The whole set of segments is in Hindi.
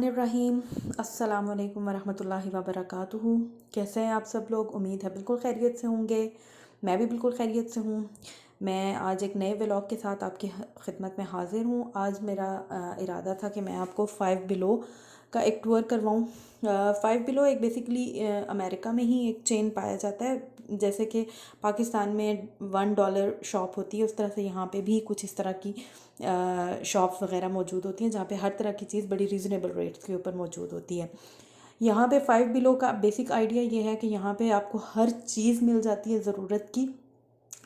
बिस्मिल्लाहिर्रहमानिर्रहीम। अस्सलामुअलैकुम वरहमतुल्लाहि वबरकातुहू। कैसे हैं आप सब लोग? उम्मीद है बिल्कुल खैरियत से होंगे। मैं भी बिल्कुल खैरियत से हूँ। मैं आज एक नए व्लॉग के साथ आपकी खिदमत में हाज़िर हूँ। आज मेरा इरादा था कि मैं आपको 5 बिलो का एक टूर करवाऊँ। 5 बिलो एक बेसिकली अमेरिका में ही एक चेन पाया जाता है। जैसे कि पाकिस्तान में $1 शॉप होती है, उस तरह से यहाँ पे भी कुछ इस तरह की शॉप्स वगैरह मौजूद होती हैं, जहाँ पे हर तरह की चीज़ बड़ी रीज़नेबल रेट्स के ऊपर मौजूद होती है। यहाँ पे 5 बिलो का बेसिक आइडिया ये है कि यहाँ पे आपको हर चीज़ मिल जाती है ज़रूरत की,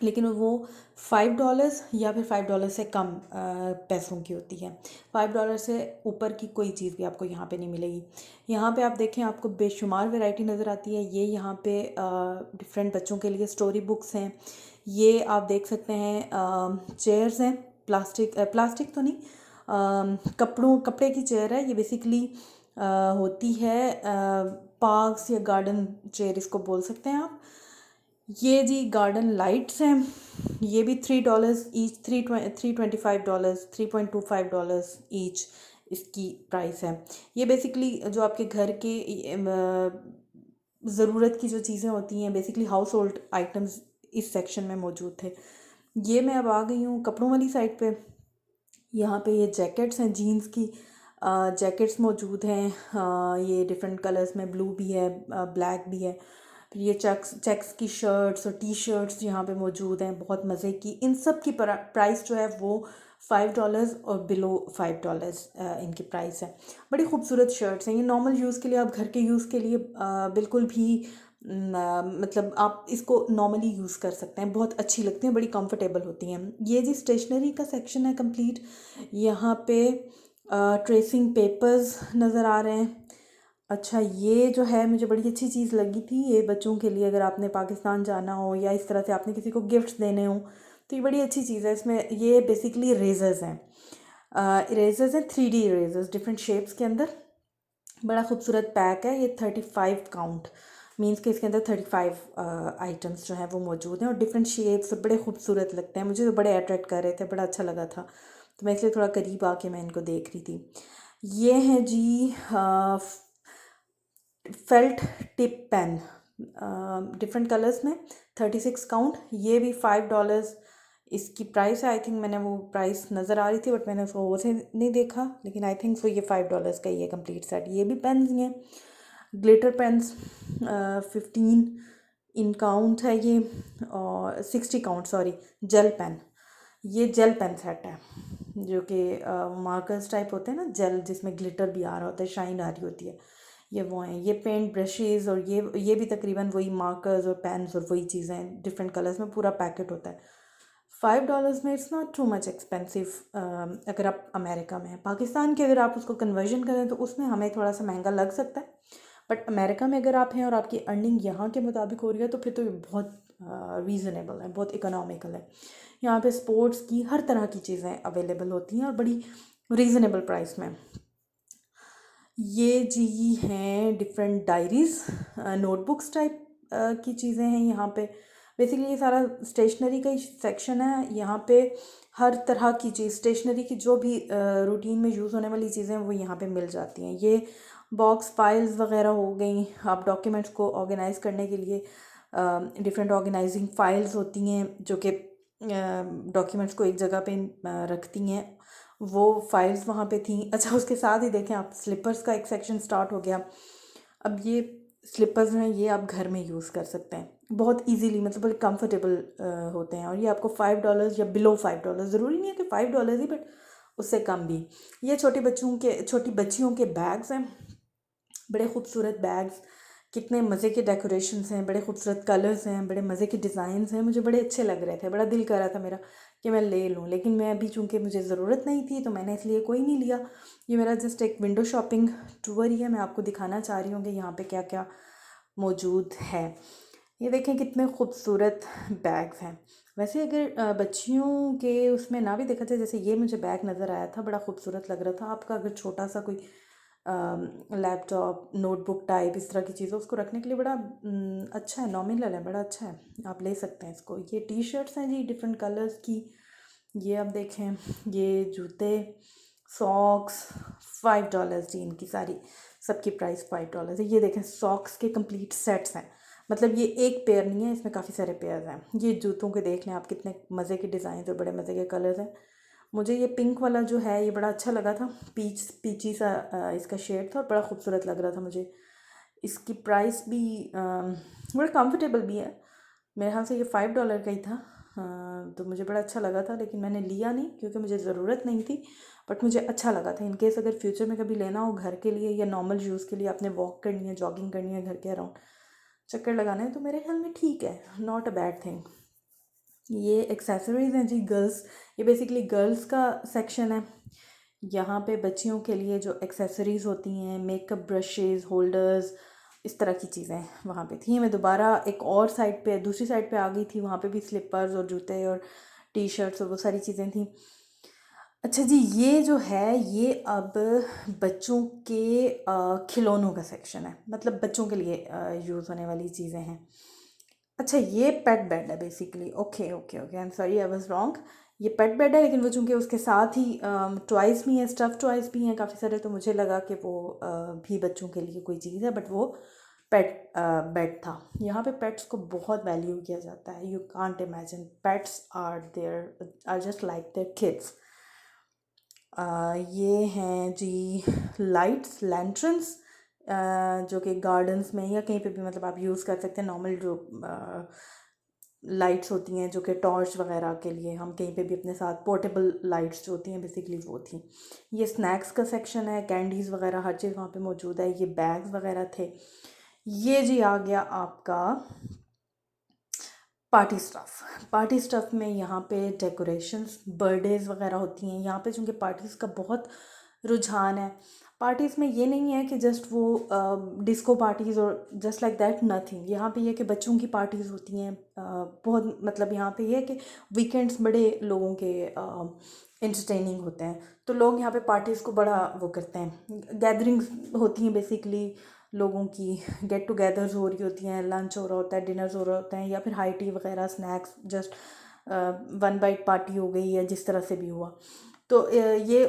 लेकिन वो $5 या फिर $5 से कम पैसों की होती है। $5 से ऊपर की कोई चीज़ भी आपको यहाँ पे नहीं मिलेगी। यहाँ पे आप देखें, आपको बेशुमार वैरायटी नज़र आती है। ये यहाँ पे डिफरेंट बच्चों के लिए स्टोरी बुक्स हैं। ये आप देख सकते हैं चेयर्स हैं, प्लास्टिक तो नहीं, कपड़े की चेयर है। ये बेसिकली होती है पार्क्स या गार्डन चेयर इसको बोल सकते हैं आप। ये जी गार्डन लाइट्स हैं। ये भी $3 ईच, $325, $3.25 ईच इसकी प्राइस है। ये बेसिकली जो आपके घर के ज़रूरत की जो चीज़ें होती हैं, बेसिकली हाउस होल्ड आइटम्स इस सेक्शन में मौजूद थे। ये मैं अब आ गई हूँ कपड़ों वाली साइड पे। यहाँ पे ये जैकेट्स हैं, जीन्स की जैकेट्स मौजूद हैं। ये डिफरेंट कलर्स में, ब्लू भी है, ब्लैक भी है। फिर ये चेक्स की शर्ट्स और टी शर्ट्स यहाँ पे मौजूद हैं, बहुत मज़े की। इन सब की प्राइस जो है वो $5 और बिलो $5 इनकी प्राइस है। बड़ी खूबसूरत शर्ट्स हैं। ये नॉर्मल यूज़ के लिए, आप घर के यूज़ के लिए बिल्कुल भी मतलब आप इसको नॉर्मली यूज़ कर सकते हैं। बहुत अच्छी लगती हैं, बड़ी कंफर्टेबल होती हैं। ये जी स्टेशनरी का सेक्शन है कंप्लीट। यहाँ पे ट्रेसिंग पेपर्स नज़र आ रहे हैं। अच्छा, ये जो है मुझे बड़ी अच्छी चीज़ लगी थी। ये बच्चों के लिए, अगर आपने पाकिस्तान जाना हो या इस तरह से आपने किसी को गिफ्ट्स देने हो, तो ये बड़ी अच्छी चीज़ है। इसमें ये बेसिकली इरेज़र्स हैं। इरेज़र्स हैं, 3D इरेज़र्स डिफरेंट शेप्स के अंदर। बड़ा खूबसूरत पैक है। ये 35 काउंट मीन्स कि इसके अंदर 35 आइटम्स जो हैं वो मौजूद हैं और डिफरेंट शेप्स, और बड़े खूबसूरत लगते हैं। मुझे तो बड़े अट्रैक्ट कर रहे थे, बड़ा अच्छा लगा था, तो मैं इसलिए थोड़ा करीब आके मैं इनको देख रही थी। ये है जी felt tip pen, different colours में, 36 काउंट। ये भी $5 इसकी प्राइस है। आई थिंक मैंने वो प्राइस नज़र आ रही थी बट मैंने उसको वो से नहीं देखा, लेकिन आई थिंक सो ये $5 का ही है कंप्लीट सेट। ये भी पेन्स ही हैं, ग्लिटर पेन्स, 15 इन काउंट है ये, और 60 काउंट, सॉरी, जेल पेन। ये जेल पेन सेट है, जो कि मार्कर्स टाइप होते हैं ना, जेल जिसमें ग्लिटर भी आ रहा होता है, शाइन आ रही होती है, ये वो हैं। ये पेंट ब्रशेज़, और ये भी तकरीबन वही मार्कर्स और पेन्स और वही चीज़ें डिफरेंट कलर्स में, पूरा पैकेट होता है। $5 में it's not too much expensive. अगर आप अमेरिका में हैं, पाकिस्तान के अगर आप उसको कन्वर्जन करें तो उसमें हमें थोड़ा सा महंगा लग सकता है, बट अमेरिका में अगर आप हैं और आपकी अर्निंग यहाँ के मुताबिक हो रही है तो फिर तो ये बहुत रीज़नेबल है, बहुत इकोनॉमिकल है। यहाँ पे स्पोर्ट्स की हर तरह की चीज़ें अवेलेबल होती हैं और बड़ी रीज़नेबल प्राइस में। ये जी हैं डिफरेंट डायरीज़, नोटबुक्स टाइप की चीज़ें हैं यहाँ पे। बेसिकली ये सारा स्टेशनरी का ही सेक्शन है। यहाँ पे हर तरह की चीज़, स्टेशनरी की जो भी रूटीन में यूज़ होने वाली चीज़ें वो यहाँ पे मिल जाती हैं। ये बॉक्स फाइल्स वगैरह हो गई, आप डॉक्यूमेंट्स को ऑर्गेनाइज करने के लिए डिफरेंट ऑर्गेनाइजिंग फाइल्स होती हैं जो कि डॉक्यूमेंट्स को एक जगह पे रखती हैं, वो फाइल्स वहाँ पे थी। अच्छा, उसके साथ ही देखें आप, स्लीपर्स का एक सेक्शन स्टार्ट हो गया। अब ये स्लीपर्स हैं, ये आप घर में यूज़ कर सकते हैं बहुत इजीली, मतलब बड़े कंफर्टेबल होते हैं। और ये आपको $5 या बिलो $5, ज़रूरी नहीं है कि $5 ही, बट उससे कम भी। ये छोटी बच्चियों के बैग्स हैं, बड़े खूबसूरत बैग्स, कितने मज़े के डेकोरेशंस हैं, बड़े खूबसूरत कलर्स हैं, बड़े मज़े के डिज़ाइंस हैं। मुझे बड़े अच्छे लग रहे थे, बड़ा दिल कर रहा था मेरा कि मैं ले लूँ, लेकिन मैं अभी चूँकि मुझे ज़रूरत नहीं थी तो मैंने इसलिए कोई नहीं लिया। ये मेरा जस्ट एक विंडो शॉपिंग टूर ही है, मैं आपको दिखाना चाह रही हूँ कि यहाँ पे क्या क्या मौजूद है। ये देखें कितने खूबसूरत बैग्स हैं। वैसे अगर बच्चियों के उसमें ना भी देखा जाए, जैसे ये मुझे बैग नज़र आया था, बड़ा खूबसूरत लग रहा था। आपका अगर छोटा सा कोई लैपटॉप, नोटबुक टाइप इस तरह की चीज़ें उसको रखने के लिए बड़ा अच्छा है, नॉमिनल है, बड़ा अच्छा है, आप ले सकते हैं इसको। ये टी शर्ट्स हैं जी डिफरेंट कलर्स की। ये आप देखें, ये जूते, सॉक्स $5 जी, इनकी सारी सबकी प्राइस $5 है। ये देखें सॉक्स के कंप्लीट सेट्स हैं, मतलब ये एक पेयर नहीं है, इसमें काफ़ी सारे पेयर्स हैं। ये जूतों के देख लें आप, कितने मज़े के डिज़ाइन और बड़े मज़े के कलर्स हैं। मुझे ये पिंक वाला जो है ये बड़ा अच्छा लगा था, पीची सा इसका शेड था और बड़ा खूबसूरत लग रहा था मुझे। इसकी प्राइस भी बड़ा कंफर्टेबल भी है, मेरे ख्याल से ये $5 का ही था। तो मुझे बड़ा अच्छा लगा था, लेकिन मैंने लिया नहीं क्योंकि मुझे ज़रूरत नहीं थी, बट मुझे अच्छा लगा था। इन केस अगर फ्यूचर में कभी लेना हो घर के लिए या नॉर्मल यूज़ के लिए, आपने वॉक करनी है, जॉगिंग करनी है घर के अराउंड, चक्कर लगाना है, तो मेरे ख्याल में ठीक है, नॉट अ बैड थिंग। ये एक्सेसरीज़ हैं जी, गर्ल्स, ये बेसिकली गर्ल्स का सेक्शन है। यहाँ पे बच्चियों के लिए जो एक्सेसरीज़ होती हैं, मेकअप ब्रशेज़, होल्डर्स, इस तरह की चीज़ें वहाँ पे थी। मैं दोबारा एक और साइड पे, दूसरी साइड पे आ गई थी, वहाँ पे भी स्लीपर्स और जूते और टी शर्ट्स और वो सारी चीज़ें थी। अच्छा जी, ये जो है ये अब बच्चों के खिलौनों का सेक्शन है, मतलब बच्चों के लिए यूज़ होने वाली चीज़ें हैं। अच्छा, ये पेट बेड है basically. Okay okay okay, I am sorry, I was wrong. ये पेट बेड है, लेकिन वो चूँकि उसके साथ ही टॉयज़ भी हैं, स्टफ़ टॉयज़ भी हैं काफ़ी सारे, तो मुझे लगा कि वो भी बच्चों के लिए कोई चीज़ है, बट वो पेट बेड था। यहाँ पे पेट्स को बहुत वैल्यू किया जाता है, you can't imagine, pets are just like their kids. ये हैं जी लाइट्स, लैंटर्न्स, जो कि गार्डन्स में या कहीं पे भी मतलब आप यूज़ कर सकते हैं। नॉर्मल जो लाइट्स होती हैं जो कि टॉर्च वगैरह के लिए हम कहीं पे भी अपने साथ, पोर्टेबल लाइट्स जो होती हैं बेसिकली वो थी। ये स्नैक्स का सेक्शन है, कैंडीज़ वगैरह हर चीज़ वहाँ पे मौजूद है। ये बैग्स वगैरह थे। ये जी आ गया आपका पार्टी स्टफ़। पार्टी स्टफ़ में यहाँ पे डेकोरेशंस, बर्थडेज़ वगैरह होती हैं यहाँ पे, चूँकि पार्टीज़ का बहुत रुझान है। पार्टीज़ में ये नहीं है कि जस्ट वो डिस्को पार्टीज़ और जस्ट लाइक दैट, नथिंग। यहाँ पे ये है कि बच्चों की पार्टीज़ होती हैं बहुत, मतलब यहाँ पे ये है कि वीकेंड्स बड़े लोगों के इंटरटेनिंग होते हैं, तो लोग यहाँ पे पार्टीज़ को बड़ा वो करते हैं, गैदरिंग्स होती हैं बेसिकली लोगों की, गेट टुगेदर्स हो रही होती हैं, लंच हो रहा होता है, डिनर्स हो रहे होते हैं, या फिर हाई टी वगैरह, snacks, just one byte party हो गई या जिस तरह से भी हुआ। तो ये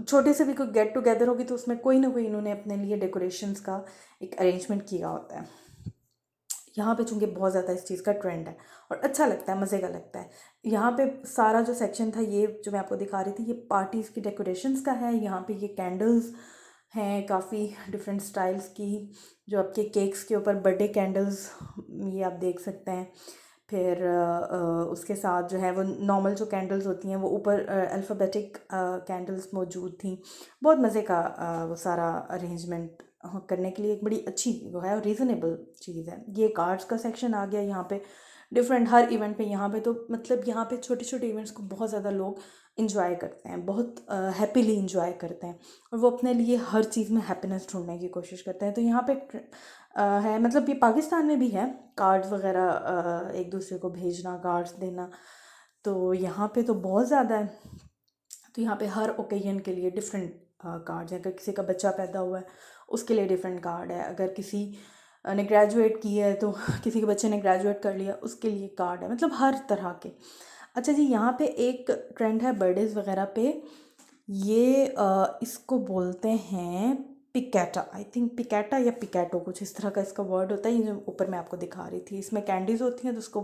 छोटे से भी कोई गेट टुगेदर होगी तो उसमें कोई ना कोई इन्होंने अपने लिए डेकोरेशंस का एक अरेंजमेंट किया होता है। यहाँ पे चूँकि बहुत ज़्यादा इस चीज़ का ट्रेंड है और अच्छा लगता है, मज़े का लगता है। यहाँ पे सारा जो सेक्शन था, ये जो मैं आपको दिखा रही थी, ये पार्टीज़ की डेकोरेशंस का है। यहाँ पे ये कैंडल्स हैं काफ़ी डिफरेंट स्टाइल्स की, जो आपके केक्स के ऊपर बर्थडे कैंडल्स, ये आप देख सकते हैं। फिर उसके साथ जो है वो नॉर्मल जो कैंडल्स होती हैं, वो ऊपर अल्फ़ाबेटिक कैंडल्स मौजूद थी। बहुत मज़े का वो सारा अरेंजमेंट करने के लिए एक बड़ी अच्छी वो है और रीज़नेबल चीज़ है। ये कार्ड्स का सेक्शन आ गया यहाँ पे, डिफरेंट हर इवेंट पे यहाँ पे, तो मतलब यहाँ पे छोटे छोटे इवेंट्स को बहुत ज़्यादा लोग इंजॉय करते हैं, बहुत हैप्पीली इंजॉय करते हैं, और वो अपने लिए हर चीज़ में हैप्पीनेस ढूंढने की कोशिश करते हैं। तो यहाँ पे है, मतलब ये पाकिस्तान में भी है, कार्ड्स वगैरह एक दूसरे को भेजना, कार्ड्स देना, तो यहाँ पे तो बहुत ज़्यादा है। तो यहाँ पे हर ओकेजन के लिए डिफरेंट कार्ड्स हैं। अगर किसी का बच्चा पैदा हुआ है उसके लिए डिफरेंट कार्ड है, अगर किसी ने ग्रेजुएट किया है तो किसी के बच्चे ने ग्रेजुएट कर लिया उसके लिए कार्ड है, मतलब हर तरह के। अच्छा जी, यहाँ पे एक ट्रेंड है बर्थडेज़ वगैरह पे, ये इसको बोलते हैं पिकेटा, आई थिंक पिकेटा या पिकेटो, कुछ इस तरह का इसका वर्ड होता है। ये जो ऊपर मैं आपको दिखा रही थी, इसमें कैंडीज़ होती हैं, तो उसको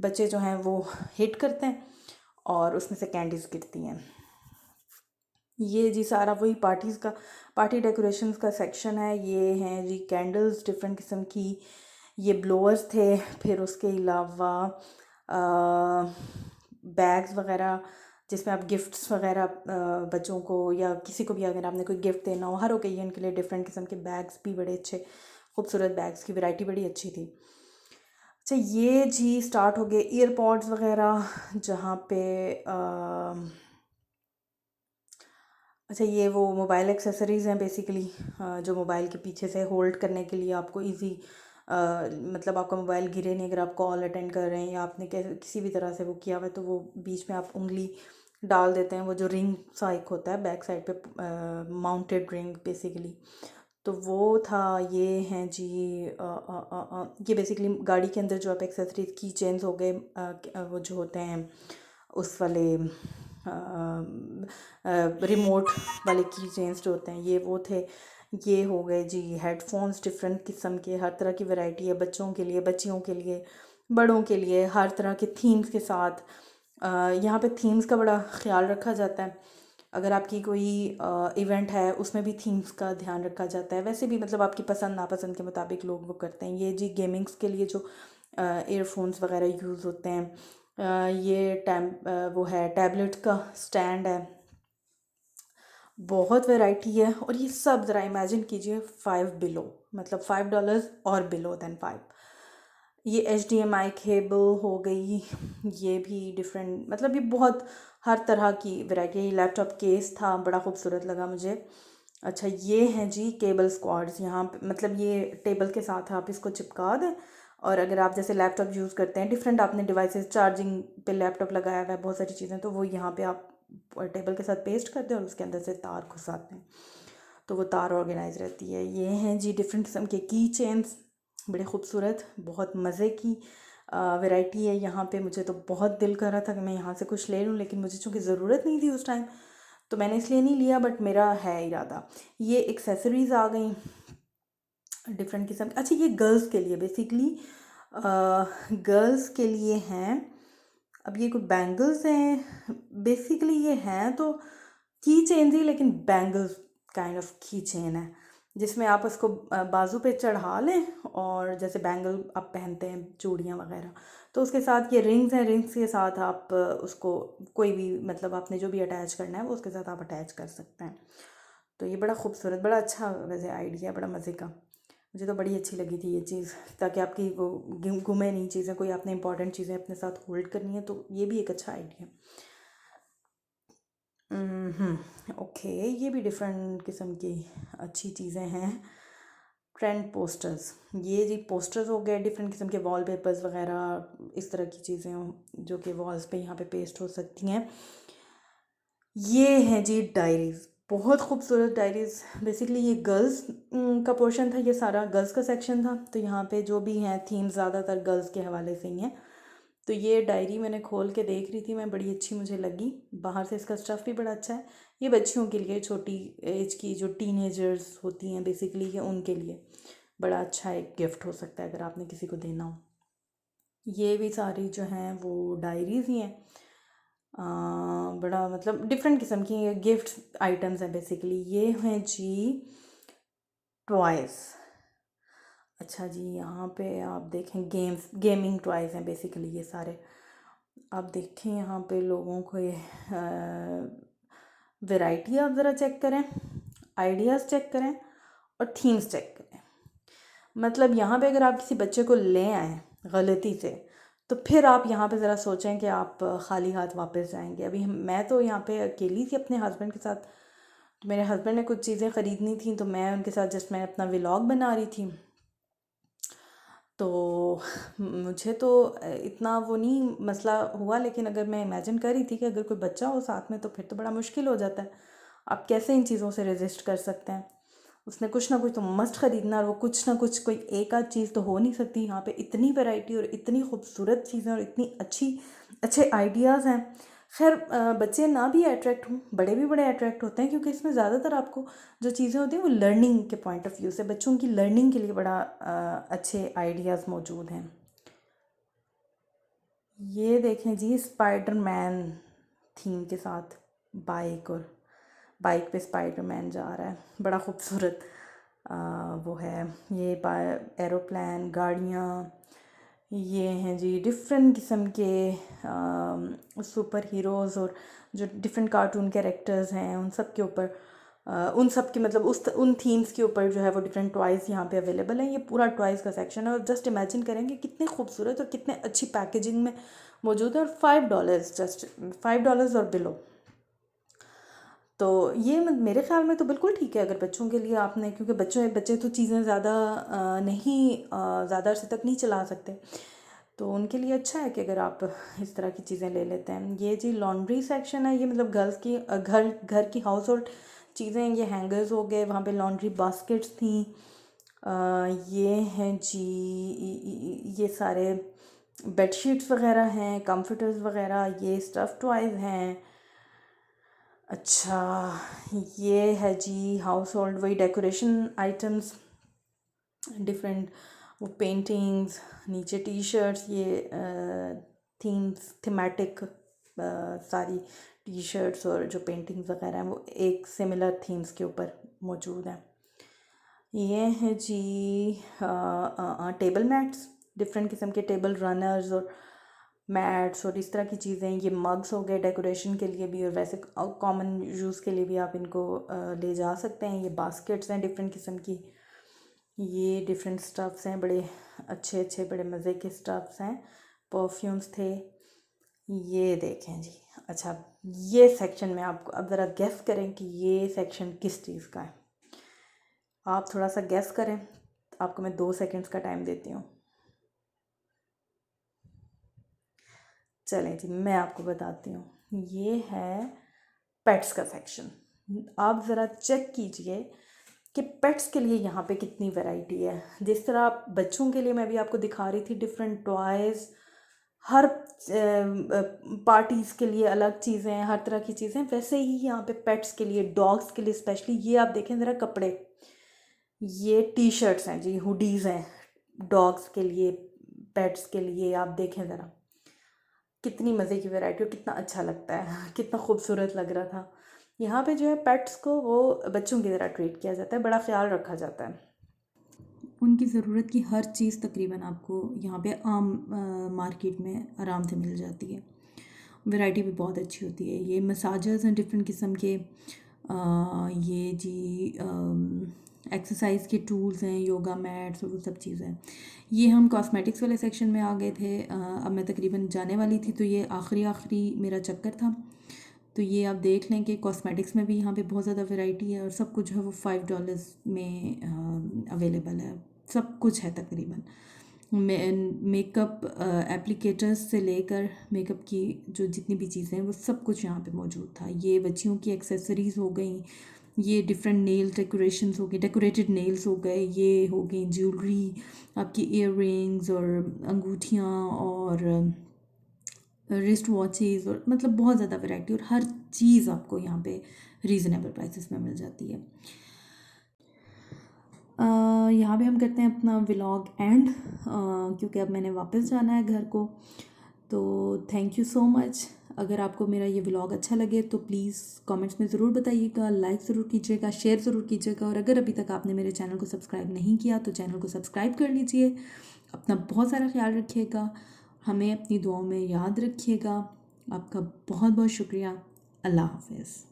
बच्चे जो हैं वो हिट करते हैं और उसमें से कैंडीज़ गिरती हैं। ये जी सारा वही पार्टीज़ का, पार्टी डेकोरेशंस का सेक्शन है। ये हैं जी कैंडल्स डिफरेंट किस्म की, ये ब्लोअर्स थे, फिर उसके अलावा बैग्स वगैरह जिसमें आप गिफ्ट्स वगैरह बच्चों को या किसी को भी अगर आपने कोई गिफ्ट देना हो, हर ओकेजन के लिए डिफरेंट किस्म के बैग्स भी बड़े अच्छे, खूबसूरत बैग्स की वैरायटी बड़ी अच्छी थी। अच्छा, ये जी स्टार्ट हो गए ईयरपॉड्स वगैरह, जहाँ पे अच्छा, ये वो मोबाइल एक्सेसरीज़ हैं बेसिकली, जो मोबाइल के पीछे से होल्ड करने के लिए आपको इजी, मतलब आपका मोबाइल गिरे नहीं, अगर आप कॉल अटेंड कर रहे हैं या आपने किसी भी तरह से वो किया हुआ है, तो वो बीच में आप उंगली डाल देते हैं, वो जो रिंग सा एक होता है बैक साइड पे, माउंटेड रिंग बेसिकली, तो वो था। ये हैं जी ये बेसिकली गाड़ी के अंदर जो आप एक्सेसरीज, की चेन्स हो गए, वो जो होते हैं उस वाले, रिमोट वाले की चेन्स जो होते हैं ये वो थे। ये हो गए जी हेडफोन्स, डिफरेंट किस्म के, हर तरह की वैरायटी है, बच्चों के लिए, बच्चियों के लिए, बड़ों के लिए, हर तरह के थीम्स के साथ। यहाँ पे थीम्स का बड़ा ख्याल रखा जाता है। अगर आपकी कोई इवेंट है उसमें भी थीम्स का ध्यान रखा जाता है। वैसे भी मतलब आपकी पसंद नापसंद के मुताबिक लोग वो करते हैं। ये जी गेमिंग्स के लिए जो एयरफोन्स वगैरह यूज़ होते हैं। ये वो है टैबलेट का स्टैंड है। बहुत वैरायटी है। और ये सब ज़रा इमेजिन कीजिए 5 बिलो, मतलब $5 और बिलो देन 5। ये HDMI केबल हो गई। ये भी डिफरेंट, मतलब ये बहुत हर तरह की वैरायटी। लैपटॉप केस था, बड़ा खूबसूरत लगा मुझे। अच्छा ये हैं जी केबल स्क्वाड्स। यहाँ पे मतलब ये टेबल के साथ आप इसको चिपका दें, और अगर आप जैसे लैपटॉप यूज़ करते हैं, डिफरेंट आपने डिवाइसेस चार्जिंग पे लैपटॉप लगाया हुआ है, बहुत सारी चीज़ें, तो वो यहाँ पे आप टेबल के साथ पेस्ट करते हैं और उसके अंदर से तार घुसाते हैं, तो वो तार ऑर्गेनाइज रहती है। ये हैं जी डिफरेंट किस्म के की चेन्स, बड़े खूबसूरत, बहुत मज़े की वैरायटी है यहाँ पे। मुझे तो बहुत दिल कर रहा था कि मैं यहाँ से कुछ ले लूँ, लेकिन मुझे चूँकि ज़रूरत नहीं थी उस टाइम, तो मैंने इसलिए नहीं लिया, बट मेरा है इरादा। ये एक्सेसरीज़ आ गई डिफरेंट किस्म की। अच्छा ये गर्ल्स के लिए बेसिकली, गर्ल्स के लिए हैं। अब ये कोई बैंगल्स हैं बेसिकली, ये हैं तो की चेन ही, लेकिन बैंगल्स काइंड ऑफ की चेन है, जिसमें आप उसको बाजू पे चढ़ा लें, और जैसे बैंगल आप पहनते हैं चूड़ियाँ वगैरह, तो उसके साथ ये रिंग्स हैं, रिंग्स के साथ आप उसको कोई भी, मतलब आपने जो भी अटैच करना है वो उसके साथ आप अटैच कर सकते हैं। तो ये बड़ा खूबसूरत, बड़ा अच्छा वैसे आइडिया, बड़ा मज़े का। मुझे तो बड़ी अच्छी लगी थी ये चीज़, ताकि आपकी वो गुमे नहीं चीज़ें, कोई आपने इंपॉर्टेंट चीज़ें अपने साथ होल्ड करनी है, तो ये भी एक अच्छा आइडिया। ओके, ये भी डिफरेंट किस्म की अच्छी चीज़ें हैं। ट्रेंड पोस्टर्स, ये जी पोस्टर्स हो गए, डिफरेंट किस्म के वॉलपेपर्स वगैरह, इस तरह की चीज़ें जो कि वॉल्स पे यहाँ पे पेस्ट हो सकती हैं। ये हैं जी डायरीज़, बहुत खूबसूरत डायरीज़। बेसिकली ये गर्ल्स का पोर्शन था, ये सारा गर्ल्स का सेक्शन था, तो यहाँ पे जो भी हैं थीम ज़्यादातर गर्ल्स के हवाले से ही हैं। तो ये डायरी मैंने खोल के देख रही थी मैं, बड़ी अच्छी मुझे लगी। बाहर से इसका स्टफ़ भी बड़ा अच्छा है। ये बच्चियों के लिए, छोटी एज की जो टीनेजर्स होती हैं बेसिकली, ये उनके लिए बड़ा अच्छा एक गिफ्ट हो सकता है अगर आपने किसी को देना हो। ये भी सारी जो हैं वो डायरीज़ ही हैं। बड़ा मतलब डिफरेंट किस्म की गिफ्ट आइटम्स हैं बेसिकली। ये हैं जी टॉयज़। अच्छा जी यहाँ पे आप देखें गेमिंग टॉयज़ हैं बेसिकली ये सारे। आप देखें यहाँ पे लोगों को ये वैरायटी आप ज़रा चेक करें, आइडियाज़ चेक करें, और थीम्स चेक करें। मतलब यहाँ पे अगर आप किसी बच्चे को ले आएँ गलती से, तो फिर आप यहाँ पे ज़रा सोचें कि आप खाली हाथ वापस जाएंगे। अभी मैं तो यहाँ पे अकेली थी अपने हस्बैंड के साथ, तो मेरे हस्बैंड ने कुछ चीज़ें ख़रीदनी थी, तो मैं उनके साथ जस्ट मैं अपना व्लॉग बना रही थी। तो मुझे तो इतना वो नहीं मसला हुआ, लेकिन अगर मैं इमेजिन कर रही थी कि अगर कोई बच्चा हो साथ में, तो फिर तो बड़ा मुश्किल हो जाता है। आप कैसे इन चीज़ों से रेजिस्ट कर सकते हैं। उसने कुछ ना कुछ तो मस्ट ख़रीदना, और वो कुछ ना कुछ कोई एक आध चीज़ तो हो नहीं सकती। यहाँ पे इतनी वैरायटी और इतनी खूबसूरत चीज़ें और इतनी अच्छे आइडियाज़ हैं। खैर बच्चे ना भी अट्रैक्ट हों, बड़े भी बड़े अट्रैक्ट होते हैं, क्योंकि इसमें ज़्यादातर आपको जो चीज़ें होती हैं वो लर्निंग के पॉइंट ऑफ व्यू से, बच्चों की लर्निंग के लिए बड़ा अच्छे आइडियाज़ मौजूद हैं। ये देखें जी स्पाइडरमैन थीम के साथ बाइक, और बाइक पे स्पाइडरमैन जा रहा है, बड़ा खूबसूरत वो है। ये एरोप्लेन, गाड़ियाँ, ये हैं जी डिफरेंट किस्म के सुपर हीरोज़, और जो डिफरेंट कार्टून कैरेक्टर्स हैं उन सब के ऊपर, उन सब के मतलब उन थीम्स के ऊपर जो है वो डिफरेंट टॉयज़ यहाँ पे अवेलेबल हैं। ये पूरा टॉयज़ का सेक्शन है, और जस्ट इमेजिन करेंगे कितने खूबसूरत और कितने अच्छी पैकेजिंग में मौजूद है। और $5, जस्ट $5 और बिलो। तो ये मेरे ख़्याल में तो बिल्कुल ठीक है अगर बच्चों के लिए आपने, क्योंकि बच्चे तो चीज़ें ज़्यादा ज़्यादा अरसे तक नहीं चला सकते, तो उनके लिए अच्छा है कि अगर आप इस तरह की चीज़ें ले लेते हैं। ये जी लॉन्ड्री सेक्शन है, ये मतलब गर्ल्स की घर की हाउस होल्ड चीज़ें। ये हैंगर्स हो गए, वहाँ पे लॉन्ड्री बास्केट्स थी। ये हैं जी ये सारे बेडशीट्स वगैरह हैं, कंफर्टर्स वगैरह, ये स्टफ़ टॉयज़ हैं। अच्छा, ये है जी हाउस होल्ड, वही डेकोरेशन आइटम्स, डिफरेंट वो पेंटिंग्स, नीचे टी शर्ट्स, ये थीम्स थीमेटिक सारी टी शर्ट्स और जो पेंटिंग्स वगैरह हैं वो एक सिमिलर थीम्स के ऊपर मौजूद हैं। ये है जी टेबल मैट्स, डिफरेंट किस्म के टेबल रनर्स और मैट्स और इस तरह की चीज़ें। ये मग्स हो गए डेकोरेशन के लिए भी और वैसे कॉमन यूज़ के लिए भी आप इनको ले जा सकते हैं। ये बास्केट्स हैं डिफरेंट किस्म की, ये डिफरेंट स्टफ्स हैं, बड़े अच्छे अच्छे बड़े मज़े के स्टफ्स हैं। परफ्यूम्स थे, ये देखें जी। अच्छा, ये सेक्शन में आपको अब ज़रा गेस करें कि ये सेक्शन किस चीज़ का है। आप थोड़ा सा गेस करें, आपको मैं 2 सेकंड्स का टाइम देती हूँ। चलें जी, मैं आपको बताती हूँ। ये है पेट्स का सेक्शन। आप ज़रा चेक कीजिए कि पेट्स के लिए यहाँ पे कितनी वैरायटी है। जिस तरह आप बच्चों के लिए मैं भी आपको दिखा रही थी डिफरेंट टॉयज़, हर पार्टीज़ के लिए अलग चीज़ें हैं, हर तरह की चीज़ें, वैसे ही यहाँ पे पेट्स के लिए, डॉग्स के लिए स्पेशली। ये आप देखें ज़रा कपड़े, ये टी शर्ट्स हैं जी, हुडीज़ हैं डॉग्स के लिए, पेट्स के लिए। आप देखें ज़रा कितनी मज़े की वैरायटी और कितना अच्छा लगता है, कितना खूबसूरत लग रहा था। यहाँ पे जो है पेट्स को वो बच्चों की तरह ट्रीट किया जाता है, बड़ा ख्याल रखा जाता है। उनकी ज़रूरत की हर चीज़ तकरीबन आपको यहाँ पे आम मार्केट में आराम से मिल जाती है। वैरायटी भी बहुत अच्छी होती है। ये मसाजर्स हैं डिफरेंट किस्म के, ये जी एक्सरसाइज के टूल्स हैं, योगा मैट्स और वो सब चीज़ें हैं। ये हम कॉस्मेटिक्स वाले सेक्शन में आ गए थे। अब मैं तकरीबन जाने वाली थी, तो ये आखिरी मेरा चक्कर था। तो ये आप देख लें कि कॉस्मेटिक्स में भी यहाँ पे बहुत ज़्यादा वैरायटी है और सब कुछ है वो $5 में अवेलेबल है। सब कुछ है तकरीबन। मेकअप एप्लीकेटर्स से लेकर मेकअप की जो जितनी भी चीज़ें हैं वो सब कुछ यहाँ पे मौजूद था। ये बच्चियों की एक्सेसरीज़ हो गई, ये डिफरेंट नेल डेकोरेशंस हो गए, डेकोरेटेड नेल्स हो गए, ये हो गई ज्वेलरी, आपकी ईयर रिंग्स और अंगूठियाँ और रिस्ट वॉचेज़, और मतलब बहुत ज़्यादा वैरायटी और हर चीज़ आपको यहाँ पे रीज़नेबल प्राइसेस में मिल जाती है। यहाँ पे हम करते हैं अपना व्लॉग एंड, क्योंकि अब मैंने वापस जाना है घर को। तो थैंक यू सो मच। अगर आपको मेरा ये व्लॉग अच्छा लगे तो प्लीज़ कमेंट्स में ज़रूर बताइएगा, लाइक ज़रूर कीजिएगा, शेयर ज़रूर कीजिएगा, और अगर अभी तक आपने मेरे चैनल को सब्सक्राइब नहीं किया तो चैनल को सब्सक्राइब कर लीजिए। अपना बहुत सारा ख्याल रखिएगा, हमें अपनी दुआओं में याद रखिएगा। आपका बहुत बहुत शुक्रिया। अल्लाह हाफ़िज़।